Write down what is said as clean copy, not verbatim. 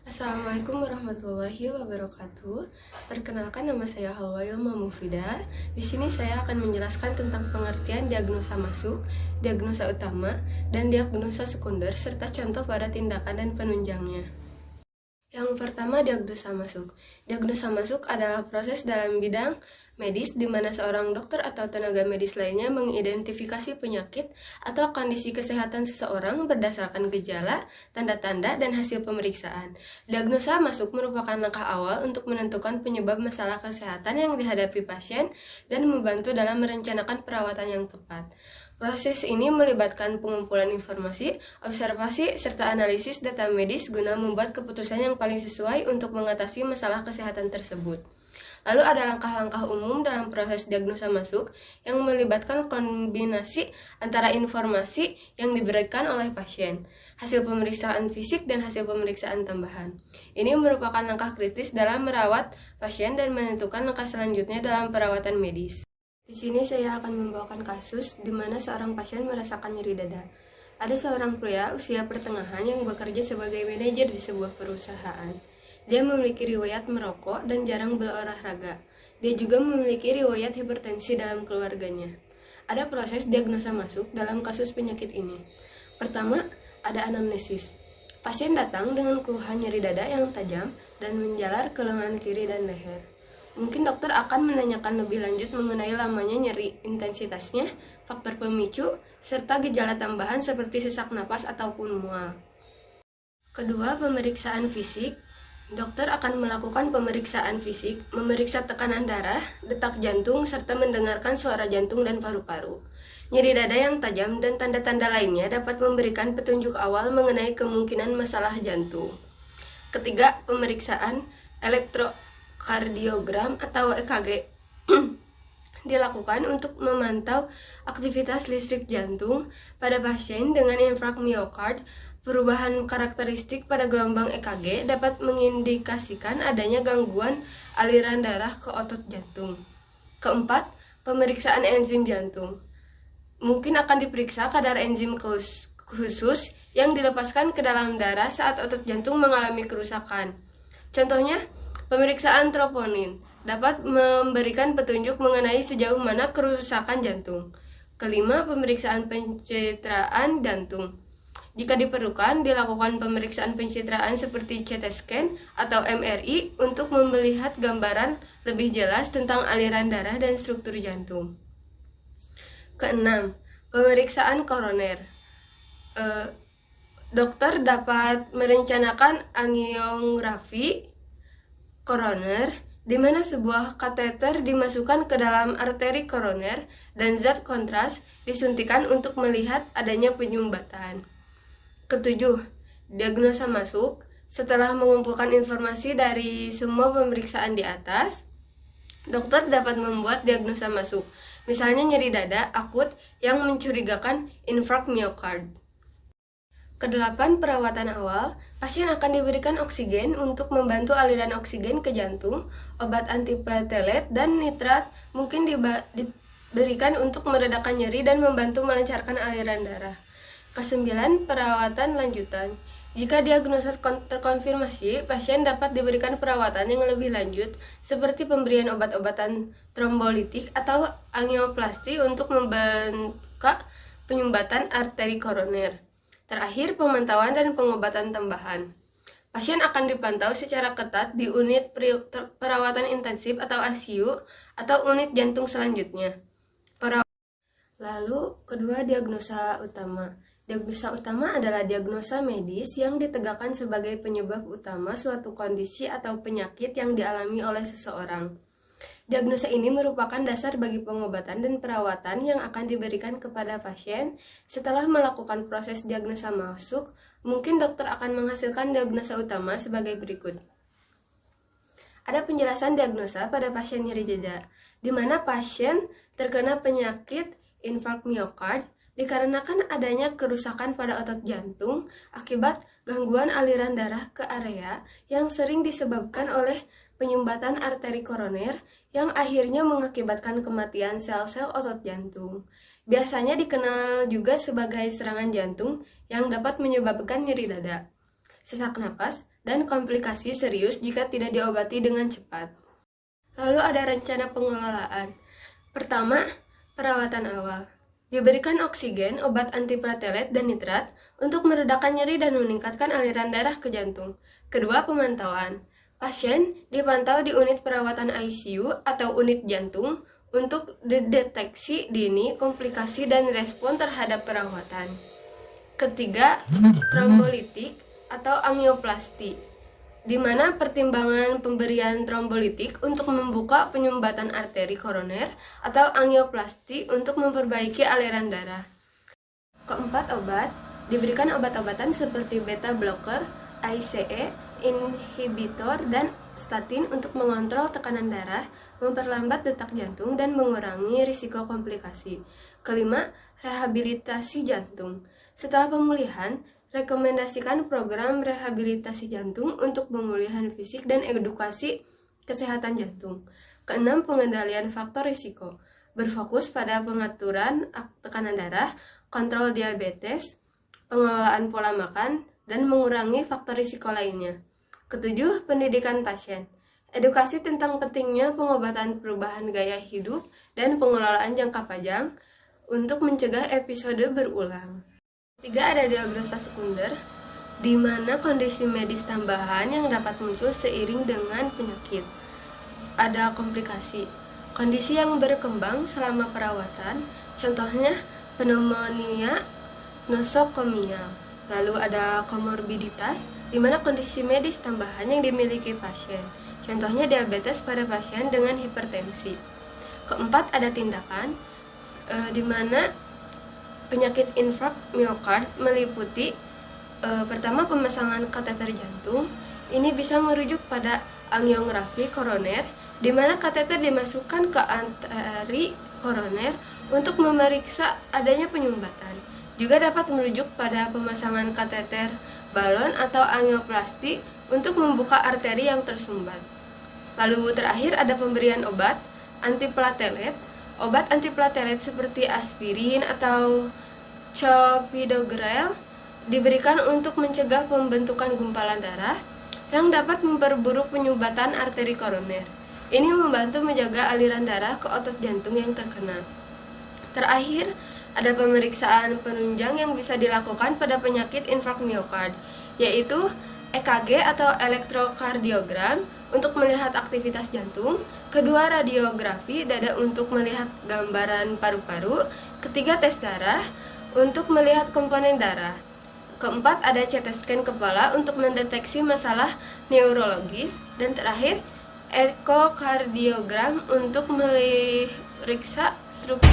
Assalamualaikum warahmatullahi wabarakatuh. Perkenalkan, nama saya Halwa Ilma Mufida. Di sini saya akan menjelaskan tentang pengertian diagnosa masuk, diagnosa utama, dan diagnosa sekunder serta contoh pada tindakan dan penunjangnya. Yang pertama, diagnosa masuk. Diagnosa masuk adalah proses dalam bidang medis di mana seorang dokter atau tenaga medis lainnya mengidentifikasi penyakit atau kondisi kesehatan seseorang berdasarkan gejala, tanda-tanda, dan hasil pemeriksaan. Diagnosa masuk merupakan langkah awal untuk menentukan penyebab masalah kesehatan yang dihadapi pasien dan membantu dalam merencanakan perawatan yang tepat. Proses ini melibatkan pengumpulan informasi, observasi, serta analisis data medis guna membuat keputusan yang paling sesuai untuk mengatasi masalah kesehatan tersebut. Lalu ada langkah-langkah umum dalam proses diagnosa masuk yang melibatkan kombinasi antara informasi yang diberikan oleh pasien, hasil pemeriksaan fisik, dan hasil pemeriksaan tambahan. Ini merupakan langkah kritis dalam merawat pasien dan menentukan langkah selanjutnya dalam perawatan medis. Di sini saya akan membawakan kasus di mana seorang pasien merasakan nyeri dada. Ada seorang pria usia pertengahan yang bekerja sebagai manajer di sebuah perusahaan. Dia memiliki riwayat merokok dan jarang berolahraga. Dia juga memiliki riwayat hipertensi dalam keluarganya. Ada proses diagnosa masuk dalam kasus penyakit ini. Pertama, ada anamnesis. Pasien datang dengan keluhan nyeri dada yang tajam dan menjalar ke lengan kiri dan leher. Mungkin dokter akan menanyakan lebih lanjut mengenai lamanya nyeri, intensitasnya, faktor pemicu, serta gejala tambahan seperti sesak napas ataupun mual. Kedua, pemeriksaan fisik. Dokter akan melakukan pemeriksaan fisik, memeriksa tekanan darah, detak jantung, serta mendengarkan suara jantung dan paru-paru. Nyeri dada yang tajam dan tanda-tanda lainnya dapat memberikan petunjuk awal mengenai kemungkinan masalah jantung. Ketiga, pemeriksaan elektrokardiogram atau EKG dilakukan untuk memantau aktivitas listrik jantung pada pasien dengan infrak miokard. Perubahan karakteristik pada gelombang EKG dapat mengindikasikan adanya gangguan aliran darah ke otot jantung. Keempat, pemeriksaan enzim jantung. Mungkin akan diperiksa kadar enzim khusus yang dilepaskan ke dalam darah saat otot jantung mengalami kerusakan. Contohnya, pemeriksaan troponin dapat memberikan petunjuk mengenai sejauh mana kerusakan jantung. Kelima, pemeriksaan pencitraan jantung. Jika diperlukan, dilakukan pemeriksaan pencitraan seperti CT scan atau MRI untuk melihat gambaran lebih jelas tentang aliran darah dan struktur jantung. Keenam, pemeriksaan koroner. Dokter dapat merencanakan angiografi koroner, di mana sebuah kateter dimasukkan ke dalam arteri koroner dan zat kontras disuntikan untuk melihat adanya penyumbatan. Ketujuh, diagnosa masuk. Setelah mengumpulkan informasi dari semua pemeriksaan di atas, dokter dapat membuat diagnosa masuk. Misalnya nyeri dada akut yang mencurigakan infrak miokard. Kedelapan, perawatan awal. Pasien akan diberikan oksigen untuk membantu aliran oksigen ke jantung. Obat antiplatelet dan nitrat mungkin diberikan untuk meredakan nyeri dan membantu melancarkan aliran darah. Kesembilan, perawatan lanjutan. Jika diagnosa terkonfirmasi, pasien dapat diberikan perawatan yang lebih lanjut, seperti pemberian obat-obatan trombolitik atau angioplasti untuk membengkak penyumbatan arteri koroner. Terakhir, pemantauan dan pengobatan tambahan. Pasien akan dipantau secara ketat di unit perawatan intensif atau ICU atau unit jantung selanjutnya. Lalu, kedua, diagnosa utama. Diagnosa utama adalah diagnosa medis yang ditegakkan sebagai penyebab utama suatu kondisi atau penyakit yang dialami oleh seseorang. Diagnosa ini merupakan dasar bagi pengobatan dan perawatan yang akan diberikan kepada pasien. Setelah melakukan proses diagnosa masuk, mungkin dokter akan menghasilkan diagnosa utama sebagai berikut. Ada penjelasan diagnosa pada pasien nyeri dada, di mana pasien terkena penyakit infrak miokard dikarenakan adanya kerusakan pada otot jantung akibat gangguan aliran darah ke area yang sering disebabkan oleh penyumbatan arteri koroner yang akhirnya mengakibatkan kematian sel-sel otot jantung. Biasanya dikenal juga sebagai serangan jantung yang dapat menyebabkan nyeri dada, sesak napas, dan komplikasi serius jika tidak diobati dengan cepat. Lalu ada rencana pengelolaan. Pertama, perawatan awal. Diberikan oksigen, obat antiplatelet, dan nitrat untuk meredakan nyeri dan meningkatkan aliran darah ke jantung. Kedua, pemantauan. Pasien dipantau di unit perawatan ICU atau unit jantung untuk deteksi dini komplikasi dan respon terhadap perawatan. Ketiga, trombolitik atau angioplasti, di mana pertimbangan pemberian trombolitik untuk membuka penyumbatan arteri koroner atau angioplasti untuk memperbaiki aliran darah. Keempat, obat. Diberikan obat-obatan seperti beta blocker, ACE, inhibitor, dan statin untuk mengontrol tekanan darah, memperlambat detak jantung, dan mengurangi risiko komplikasi. Kelima, rehabilitasi jantung. Setelah pemulihan, rekomendasikan program rehabilitasi jantung untuk pemulihan fisik dan edukasi kesehatan jantung. Keenam, pengendalian faktor risiko. Berfokus pada pengaturan tekanan darah, kontrol diabetes, pengelolaan pola makan, dan mengurangi faktor risiko lainnya. Ketujuh, pendidikan pasien. Edukasi tentang pentingnya pengobatan perubahan gaya hidup dan pengelolaan jangka panjang untuk mencegah episode berulang. Ketiga, ada diagnosa sekunder, di mana kondisi medis tambahan yang dapat muncul seiring dengan penyakit. Ada komplikasi, kondisi yang berkembang selama perawatan, contohnya pneumonia, nosokomia. Lalu ada komorbiditas, di mana kondisi medis tambahan yang dimiliki pasien, contohnya diabetes pada pasien dengan hipertensi. Keempat, ada tindakan, di mana penyakit infark miokard meliputi pertama, pemasangan kateter jantung. Ini bisa merujuk pada angiografi koroner, di mana kateter dimasukkan ke arteri koroner untuk memeriksa adanya penyumbatan. Juga dapat merujuk pada pemasangan kateter balon atau angioplasti untuk membuka arteri yang tersumbat. Lalu terakhir ada pemberian obat antiplatelet. Obat antiplatelet seperti aspirin atau clopidogrel diberikan untuk mencegah pembentukan gumpalan darah yang dapat memperburuk penyumbatan arteri koroner. Ini membantu menjaga aliran darah ke otot jantung yang terkena. Terakhir, ada pemeriksaan penunjang yang bisa dilakukan pada penyakit infark miokard, yaitu EKG atau elektrokardiogram untuk melihat aktivitas jantung, kedua radiografi dada untuk melihat gambaran paru-paru, ketiga tes darah untuk melihat komponen darah, keempat ada CT scan kepala untuk mendeteksi masalah neurologis, dan terakhir ekokardiogram untuk memeriksa struktur